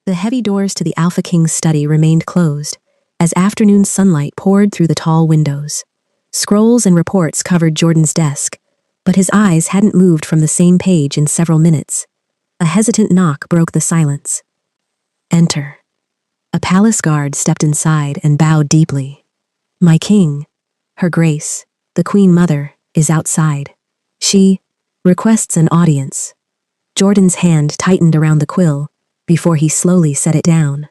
The heavy doors to the Alpha King's study remained closed, as afternoon sunlight poured through the tall windows. Scrolls and reports covered Jordan's desk, but his eyes hadn't moved from the same page in several minutes. A hesitant knock broke the silence. "Enter." A palace guard stepped inside and bowed deeply. "My king, Her Grace, the Queen Mother, is outside. She requests an audience." Jordan's hand tightened around the quill before he slowly set it down.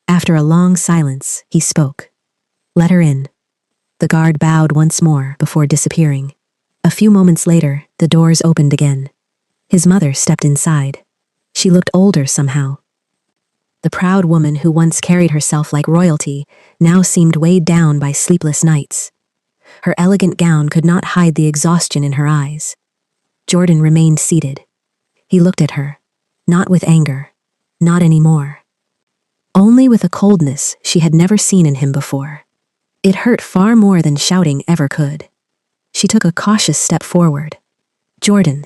After a long silence, he spoke. "Let her in." The guard bowed once more before disappearing. A few moments later, the doors opened again. His mother stepped inside. She looked older somehow. The proud woman who once carried herself like royalty now seemed weighed down by sleepless nights. Her elegant gown could not hide the exhaustion in her eyes. Jordan remained seated. He looked at her, not with anger, not anymore. Only with a coldness she had never seen in him before. It hurt far more than shouting ever could. She took a cautious step forward. "Jordan."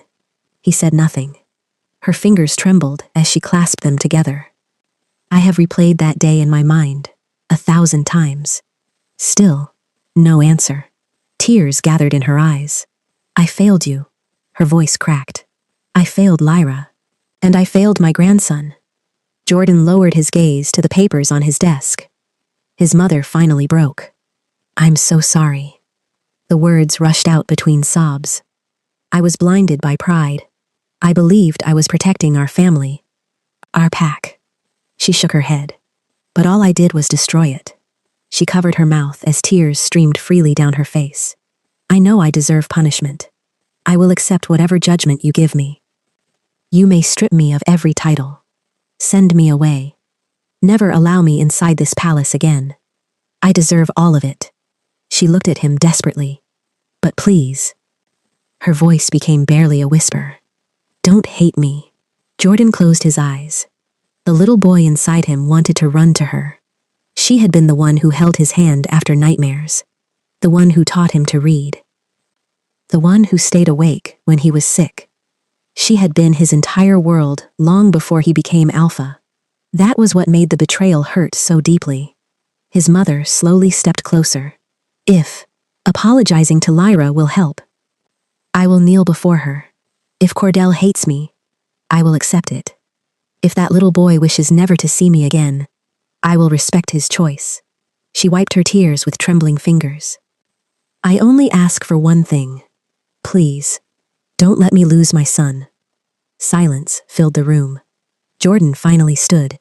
He said nothing. Her fingers trembled as she clasped them together. "I have replayed that day in my mind 1,000 times. Still, no answer. Tears gathered in her eyes. "I failed you." Her voice cracked. "I failed Lyra. And I failed my grandson." Jordan lowered his gaze to the papers on his desk. His mother finally broke. "I'm so sorry." The words rushed out between sobs. "I was blinded by pride. I believed I was protecting our family. Our pack." She shook her head. "But all I did was destroy it." She covered her mouth as tears streamed freely down her face. "I know I deserve punishment. I will accept whatever judgment you give me. You may strip me of every title. Send me away. Never allow me inside this palace again. I deserve all of it." She looked at him desperately. "But please." Her voice became barely a whisper. "Don't hate me." Jordan closed his eyes. The little boy inside him wanted to run to her. She had been the one who held his hand after nightmares. The one who taught him to read. The one who stayed awake when he was sick. She had been his entire world long before he became Alpha. That was what made the betrayal hurt so deeply. His mother slowly stepped closer. "If apologizing to Lyra will help, I will kneel before her. If Cordell hates me, I will accept it. If that little boy wishes never to see me again, I will respect his choice." She wiped her tears with trembling fingers. "I only ask for one thing. Please, don't let me lose my son." Silence filled the room. Jordan finally stood.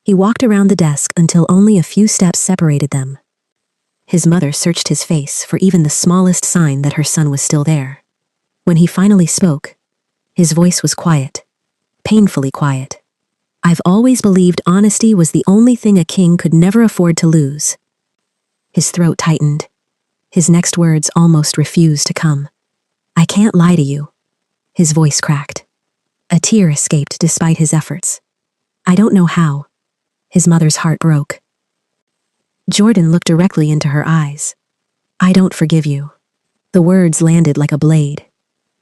He walked around the desk until only a few steps separated them. His mother searched his face for even the smallest sign that her son was still there. When he finally spoke, his voice was quiet, painfully quiet. "I've always believed honesty was the only thing a king could never afford to lose." His throat tightened. His next words almost refused to come. "I can't lie to you." His voice cracked. A tear escaped despite his efforts. "I don't know how." His mother's heart broke. Jordan looked directly into her eyes. "I don't forgive you." The words landed like a blade.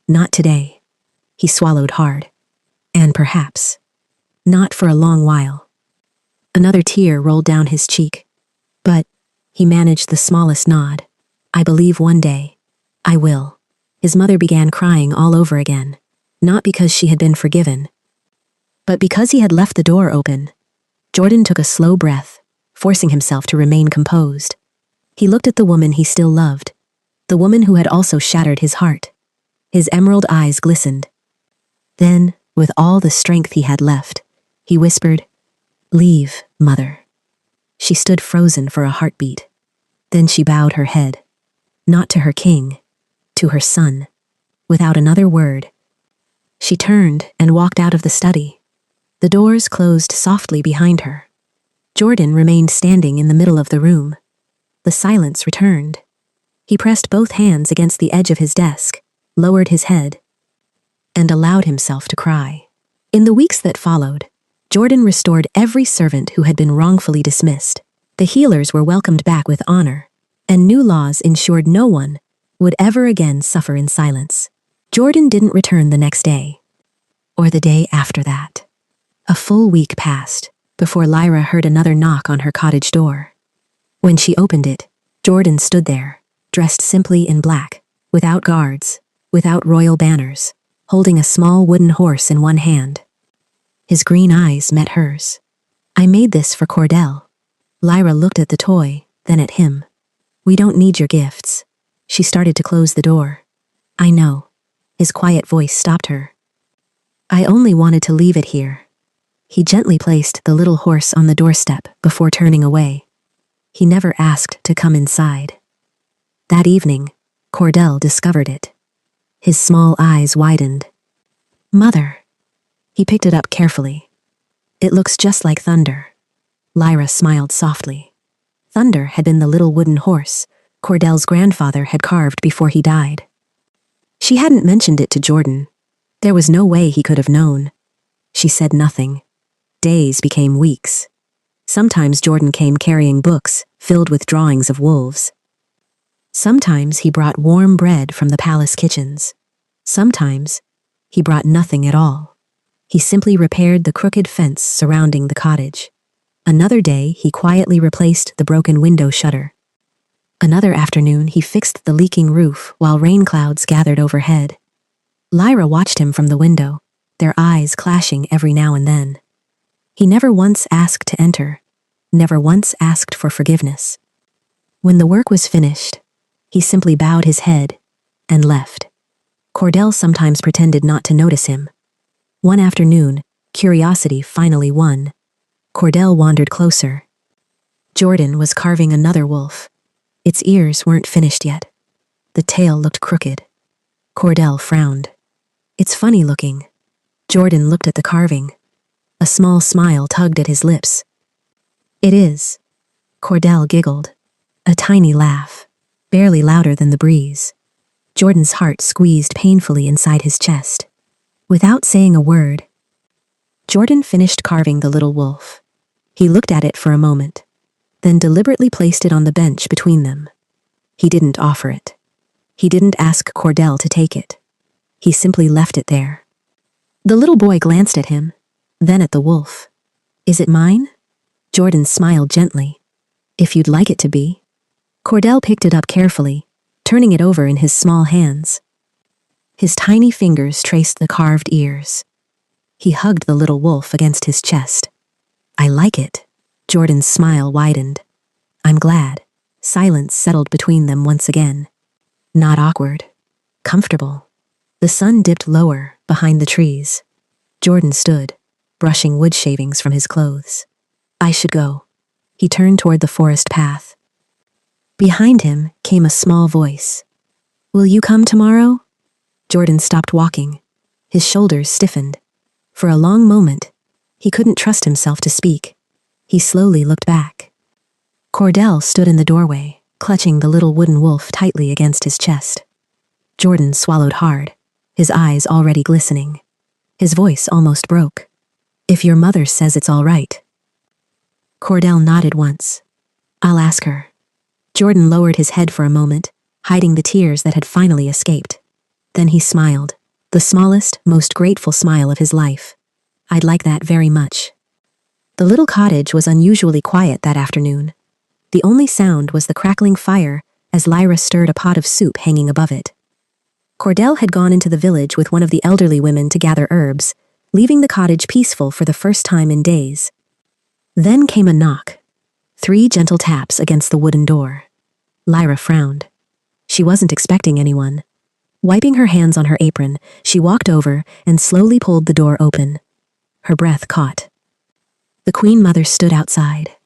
"Not today." He swallowed hard. "And perhaps not for a long while." Another tear rolled down his cheek. "But," he managed the smallest nod, "I believe one day I will." His mother began crying all over again, not because she had been forgiven, but because he had left the door open. Jordan took a slow breath, forcing himself to remain composed. He looked at the woman he still loved, the woman who had also shattered his heart. His emerald eyes glistened. Then, with all the strength he had left, he whispered, "Leave, mother." She stood frozen for a heartbeat. Then she bowed her head, not to her king, to her son. Without another word, she turned and walked out of the study. The doors closed softly behind her. Jordan remained standing in the middle of the room. The silence returned. He pressed both hands against the edge of his desk, lowered his head, and allowed himself to cry. In the weeks that followed, Jordan restored every servant who had been wrongfully dismissed. The healers were welcomed back with honor, and new laws ensured no one would ever again suffer in silence. Jordan didn't return the next day, or the day after that. A full week passed before Lyra heard another knock on her cottage door. When she opened it, Jordan stood there, dressed simply in black, without guards, without royal banners, holding a small wooden horse in one hand. His green eyes met hers. "I made this for Cordell." Lyra looked at the toy, then at him. "We don't need your gifts." She started to close the door. "I know." His quiet voice stopped her. "I only wanted to leave it here." He gently placed the little horse on the doorstep before turning away. He never asked to come inside. That evening, Cordell discovered it. His small eyes widened. "Mother." He picked it up carefully. "It looks just like Thunder." Lyra smiled softly. Thunder had been the little wooden horse Cordell's grandfather had carved before he died. She hadn't mentioned it to Jordan. There was no way he could have known. She said nothing. Days became weeks. Sometimes Jordan came carrying books filled with drawings of wolves. Sometimes he brought warm bread from the palace kitchens. Sometimes he brought nothing at all. He simply repaired the crooked fence surrounding the cottage. Another day, he quietly replaced the broken window shutter. Another afternoon, he fixed the leaking roof while rain clouds gathered overhead. Lyra watched him from the window, their eyes clashing every now and then. He never once asked to enter, never once asked for forgiveness. When the work was finished, he simply bowed his head and left. Cordell sometimes pretended not to notice him. One afternoon, curiosity finally won. Cordell wandered closer. Jordan was carving another wolf. Its ears weren't finished yet. The tail looked crooked. Cordell frowned. "It's funny looking." Jordan looked at the carving. A small smile tugged at his lips. "It is." Cordell giggled. A tiny laugh, barely louder than the breeze. Jordan's heart squeezed painfully inside his chest. Without saying a word, Jordan finished carving the little wolf. He looked at it for a moment, then deliberately placed it on the bench between them. He didn't offer it. He didn't ask Cordell to take it. He simply left it there. The little boy glanced at him, then at the wolf. "Is it mine?" Jordan smiled gently. "If you'd like it to be." Cordell picked it up carefully, turning it over in his small hands. His tiny fingers traced the carved ears. He hugged the little wolf against his chest. "I like it." Jordan's smile widened. "I'm glad." Silence settled between them once again. Not awkward. Comfortable. The sun dipped lower behind the trees. Jordan stood, brushing wood shavings from his clothes. "I should go." He turned toward the forest path. Behind him came a small voice. "Will you come tomorrow?" Jordan stopped walking. His shoulders stiffened. For a long moment, he couldn't trust himself to speak. He slowly looked back. Cordell stood in the doorway, clutching the little wooden wolf tightly against his chest. Jordan swallowed hard, his eyes already glistening. His voice almost broke. "If your mother says it's all right." Cordell nodded once. "I'll ask her." Jordan lowered his head for a moment, hiding the tears that had finally escaped. Then he smiled, the smallest, most grateful smile of his life. "I'd like that very much." The little cottage was unusually quiet that afternoon. The only sound was the crackling fire as Lyra stirred a pot of soup hanging above it. Cordell had gone into the village with one of the elderly women to gather herbs, leaving the cottage peaceful for the first time in days. Then came a knock. 3 gentle taps against the wooden door. Lyra frowned. She wasn't expecting anyone. Wiping her hands on her apron, she walked over and slowly pulled the door open. Her breath caught. The Queen Mother stood outside,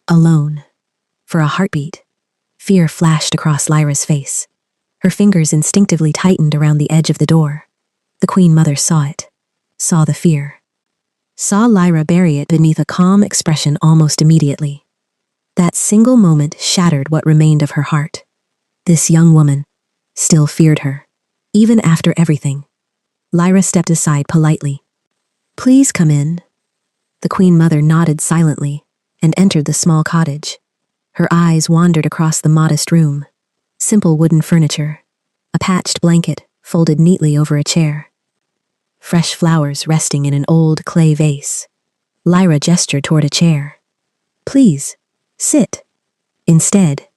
alone. For a heartbeat, fear flashed across Lyra's face. Her fingers instinctively tightened around the edge of the door. The Queen Mother saw it, saw the fear. Saw Lyra bury it beneath a calm expression almost immediately. That single moment shattered what remained of her heart. This young woman still feared her, even after everything. Lyra stepped aside politely. "Please come in." The Queen Mother nodded silently and entered the small cottage. Her eyes wandered across the modest room. Simple wooden furniture, a patched blanket folded neatly over a chair. Fresh flowers resting in an old clay vase. Lyra gestured toward a chair. Please, sit. Instead,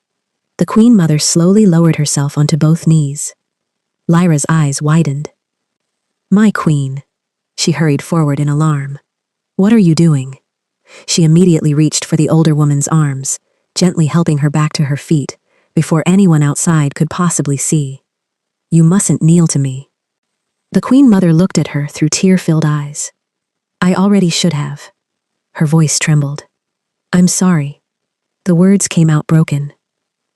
the Queen Mother slowly lowered herself onto both knees. Lyra's eyes widened. My queen. She hurried forward in alarm. What are you doing? She immediately reached for the older woman's arms, gently helping her back to her feet, before anyone outside could possibly see. You mustn't kneel to me. The Queen Mother looked at her through tear-filled eyes. I already should have. Her voice trembled. I'm sorry. The words came out broken.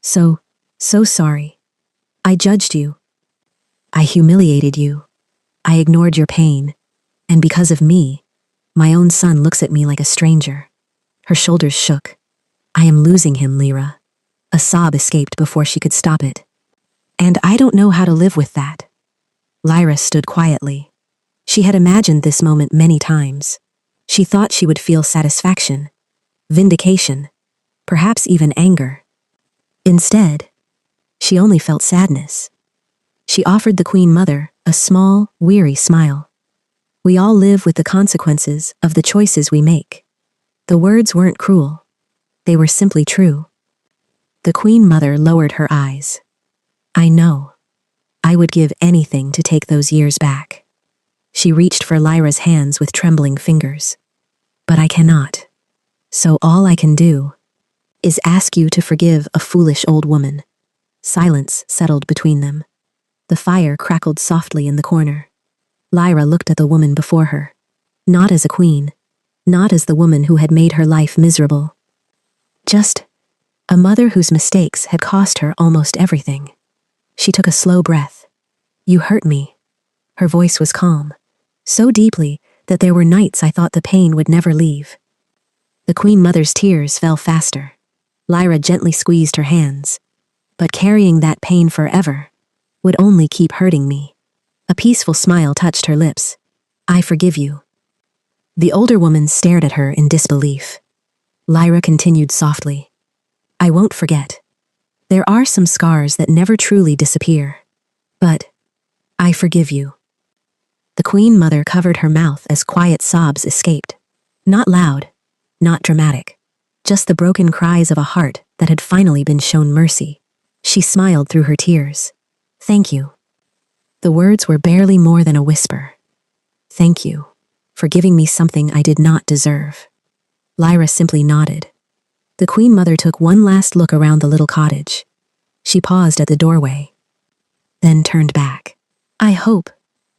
So sorry. I judged you. I humiliated you. I ignored your pain. And because of me, my own son looks at me like a stranger. Her shoulders shook. I am losing him, Lyra. A sob escaped before she could stop it. And I don't know how to live with that. Lyra stood quietly. She had imagined this moment many times. She thought she would feel satisfaction, vindication, perhaps even anger. Instead, she only felt sadness. She offered the Queen Mother a small, weary smile. We all live with the consequences of the choices we make. The words weren't cruel. They were simply true. The Queen Mother lowered her eyes. I know. I would give anything to take those years back. She reached for Lyra's hands with trembling fingers. But I cannot. So all I can do is ask you to forgive a foolish old woman. Silence settled between them. The fire crackled softly in the corner. Lyra looked at the woman before her. Not as a queen. Not as the woman who had made her life miserable. Just a mother whose mistakes had cost her almost everything. She took a slow breath. You hurt me. Her voice was calm, so deeply that there were nights I thought the pain would never leave. The Queen Mother's tears fell faster. Lyra gently squeezed her hands. But carrying that pain forever would only keep hurting me. A peaceful smile touched her lips. I forgive you. The older woman stared at her in disbelief. Lyra continued softly. I won't forget. There are some scars that never truly disappear. But I forgive you. The Queen Mother covered her mouth as quiet sobs escaped. Not loud, not dramatic. Just the broken cries of a heart that had finally been shown mercy. She smiled through her tears. Thank you. The words were barely more than a whisper. Thank you for giving me something I did not deserve. Lyra simply nodded. The Queen Mother took one last look around the little cottage. She paused at the doorway, then turned back. I hope,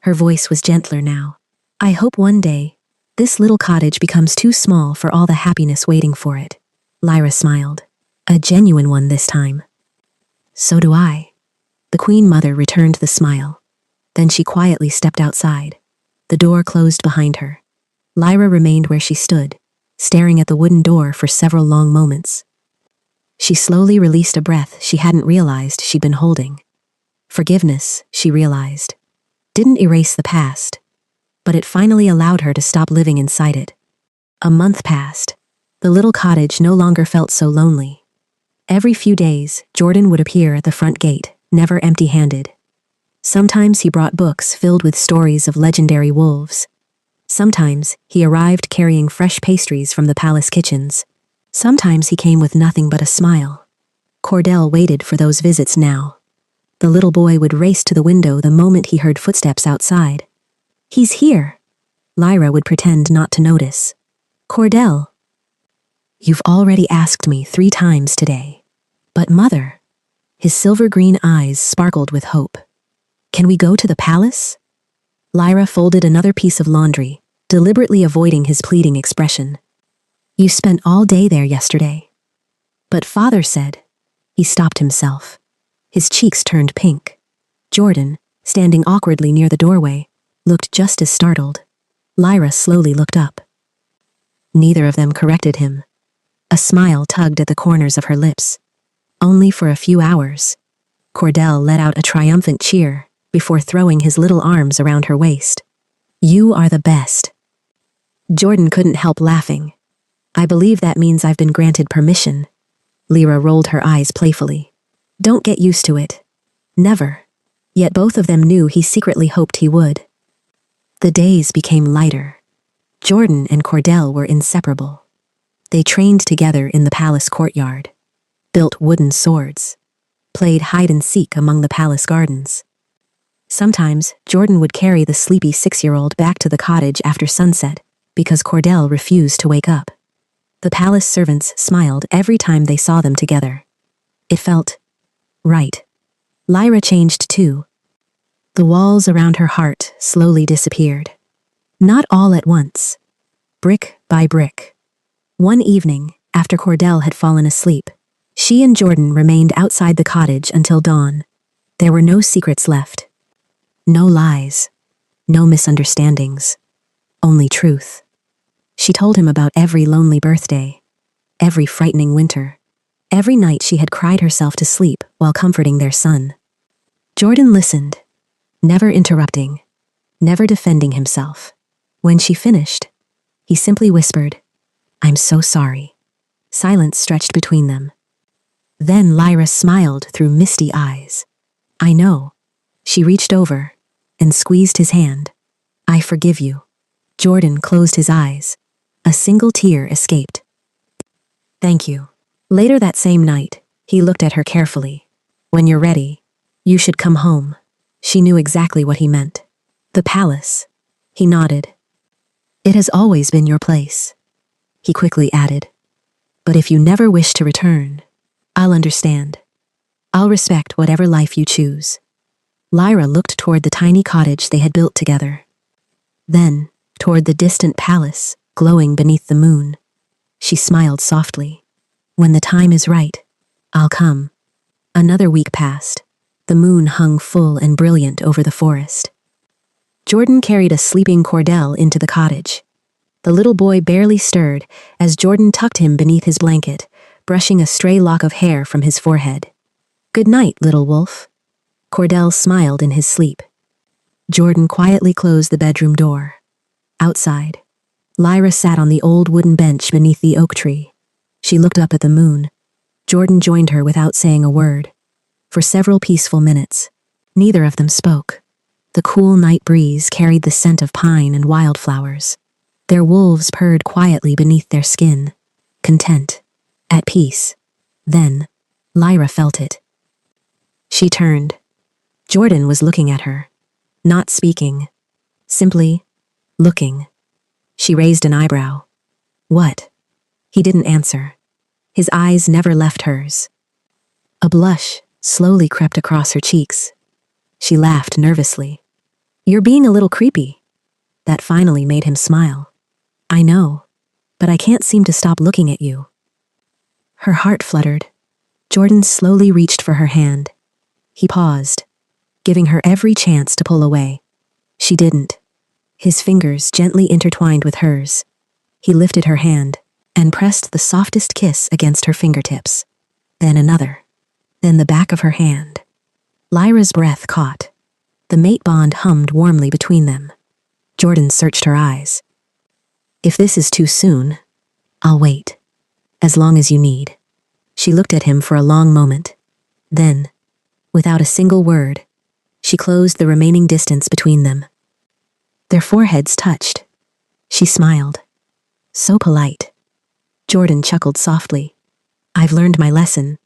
her voice was gentler now, I hope one day this little cottage becomes too small for all the happiness waiting for it. Lyra smiled. A genuine one this time. So do I. The Queen Mother returned the smile. Then she quietly stepped outside. The door closed behind her. Lyra remained where she stood, staring at the wooden door for several long moments. She slowly released a breath she hadn't realized she'd been holding. Forgiveness, she realized, didn't erase the past, but it finally allowed her to stop living inside it. A month passed. The little cottage no longer felt so lonely. Every few days, Jordan would appear at the front gate, never empty-handed. Sometimes he brought books filled with stories of legendary wolves. Sometimes he arrived carrying fresh pastries from the palace kitchens. Sometimes he came with nothing but a smile. Cordell waited for those visits now. The little boy would race to the window the moment he heard footsteps outside. He's here. Lyra would pretend not to notice. Cordell. You've already asked me 3 times today. But Mother. His silver-green eyes sparkled with hope. Can we go to the palace? Lyra folded another piece of laundry, deliberately avoiding his pleading expression. You spent all day there yesterday. But Father said. He stopped himself. His cheeks turned pink. Jordan, standing awkwardly near the doorway, looked just as startled. Lyra slowly looked up. Neither of them corrected him. A smile tugged at the corners of her lips. Only for a few hours. Cordell let out a triumphant cheer before throwing his little arms around her waist. You are the best. Jordan couldn't help laughing. I believe that means I've been granted permission. Lyra rolled her eyes playfully. Don't get used to it. Never. Yet both of them knew he secretly hoped he would. The days became lighter. Jordan and Cordell were inseparable. They trained together in the palace courtyard, built wooden swords, played hide-and-seek among the palace gardens. Sometimes, Jordan would carry the sleepy 6-year-old back to the cottage after sunset because Cordell refused to wake up. The palace servants smiled every time they saw them together. It felt right. Lyra changed too. The walls around her heart slowly disappeared. Not all at once. Brick by brick. One evening, after Cordell had fallen asleep, she and Jordan remained outside the cottage until dawn. There were no secrets left. No lies. No misunderstandings. Only truth. She told him about every lonely birthday, every frightening winter, every night she had cried herself to sleep while comforting their son. Jordan listened, never interrupting, never defending himself. When she finished, he simply whispered, "I'm so sorry." Silence stretched between them. Then Lyra smiled through misty eyes. "I know." She reached over and squeezed his hand. "I forgive you." Jordan closed his eyes. A single tear escaped. "Thank you." Later that same night, he looked at her carefully. "When you're ready, you should come home." She knew exactly what he meant. The palace. He nodded. "It has always been your place." He quickly added, "But if you never wish to return, I'll understand. I'll respect whatever life you choose." Lyra looked toward the tiny cottage they had built together. Then, toward the distant palace, glowing beneath the moon. She smiled softly. "When the time is right, I'll come." Another week passed. The moon hung full and brilliant over the forest. Jordan carried a sleeping Cordell into the cottage. The little boy barely stirred as Jordan tucked him beneath his blanket, brushing a stray lock of hair from his forehead. "Good night, little wolf." Cordell smiled in his sleep. Jordan quietly closed the bedroom door. Outside, Lyra sat on the old wooden bench beneath the oak tree. She looked up at the moon. Jordan joined her without saying a word. For several peaceful minutes, neither of them spoke. The cool night breeze carried the scent of pine and wildflowers. Their wolves purred quietly beneath their skin, content, at peace. Then, Lyra felt it. She turned. Jordan was looking at her, not speaking, simply looking. She raised an eyebrow. "What?" He didn't answer. His eyes never left hers. A blush slowly crept across her cheeks. She laughed nervously. "You're being a little creepy." That finally made him smile. "I know, but I can't seem to stop looking at you." Her heart fluttered. Jordan slowly reached for her hand. He paused, giving her every chance to pull away. She didn't. His fingers gently intertwined with hers. He lifted her hand and pressed the softest kiss against her fingertips. Then another. Then the back of her hand. Lyra's breath caught. The mate bond hummed warmly between them. Jordan searched her eyes. "If this is too soon, I'll wait. As long as you need." She looked at him for a long moment. Then, without a single word, she closed the remaining distance between them. Their foreheads touched. She smiled. So polite. Jordan chuckled softly. "I've learned my lesson."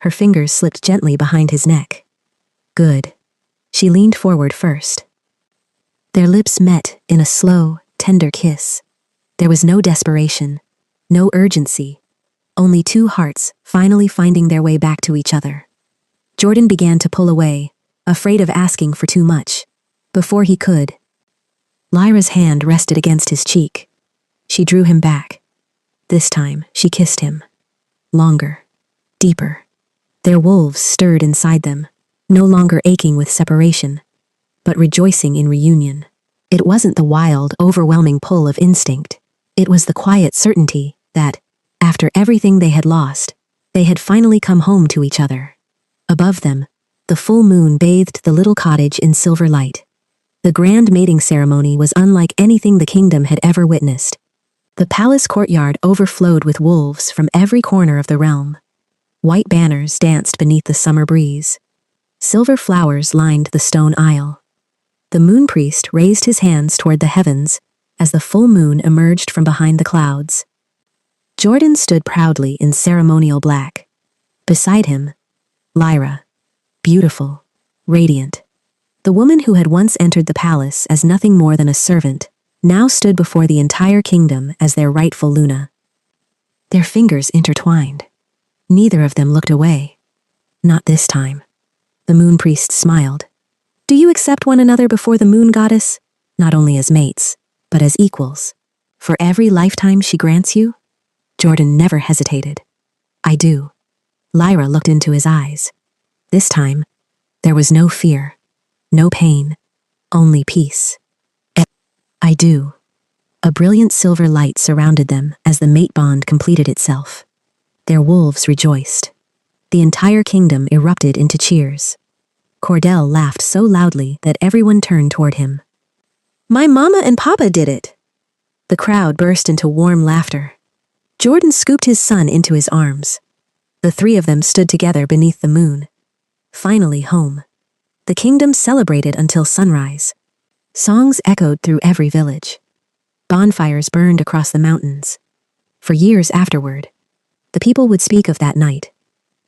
Her fingers slipped gently behind his neck. "Good." She leaned forward first. Their lips met in a slow, tender kiss. There was no desperation, no urgency, only two hearts finally finding their way back to each other. Jordan began to pull away, afraid of asking for too much. Before he could, Lyra's hand rested against his cheek. She drew him back. This time, she kissed him. Longer, deeper. Their wolves stirred inside them, no longer aching with separation, but rejoicing in reunion. It wasn't the wild, overwhelming pull of instinct. It was the quiet certainty that, after everything they had lost, they had finally come home to each other. Above them, the full moon bathed the little cottage in silver light. The grand mating ceremony was unlike anything the kingdom had ever witnessed. The palace courtyard overflowed with wolves from every corner of the realm. White banners danced beneath the summer breeze. Silver flowers lined the stone aisle. The moon priest raised his hands toward the heavens, as the full moon emerged from behind the clouds. Jordan stood proudly in ceremonial black. Beside him, Lyra, beautiful, radiant. The woman who had once entered the palace as nothing more than a servant, now stood before the entire kingdom as their rightful Luna. Their fingers intertwined. Neither of them looked away. Not this time. The moon priest smiled. Do you accept one another before the moon goddess? Not only as mates, but as equals. For every lifetime she grants you? Jordan never hesitated. I do. Lyra looked into his eyes. This time, there was no fear, no pain, only peace. I do. A brilliant silver light surrounded them as the mate bond completed itself. Their wolves rejoiced. The entire kingdom erupted into cheers. Cordell laughed so loudly that everyone turned toward him. My mama and papa did it. The crowd burst into warm laughter. Jordan scooped his son into his arms. The three of them stood together beneath the moon. Finally home. The kingdom celebrated until sunrise. Songs echoed through every village. Bonfires burned across the mountains. For years afterward, the people would speak of that night,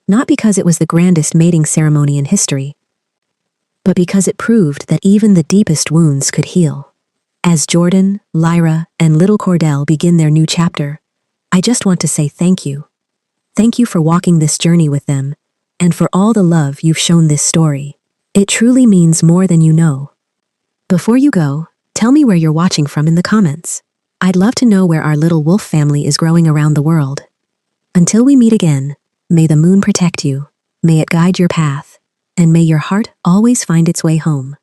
not because it was the grandest mating ceremony in history, but because it proved that even the deepest wounds could heal. As Jordan, Lyra, and little Cordell begin their new chapter, I just want to say thank you. Thank you for walking this journey with them, and for all the love you've shown this story. It truly means more than you know. Before you go, tell me where you're watching from in the comments. I'd love to know where our little wolf family is growing around the world. Until we meet again, may the moon protect you, may it guide your path, and may your heart always find its way home.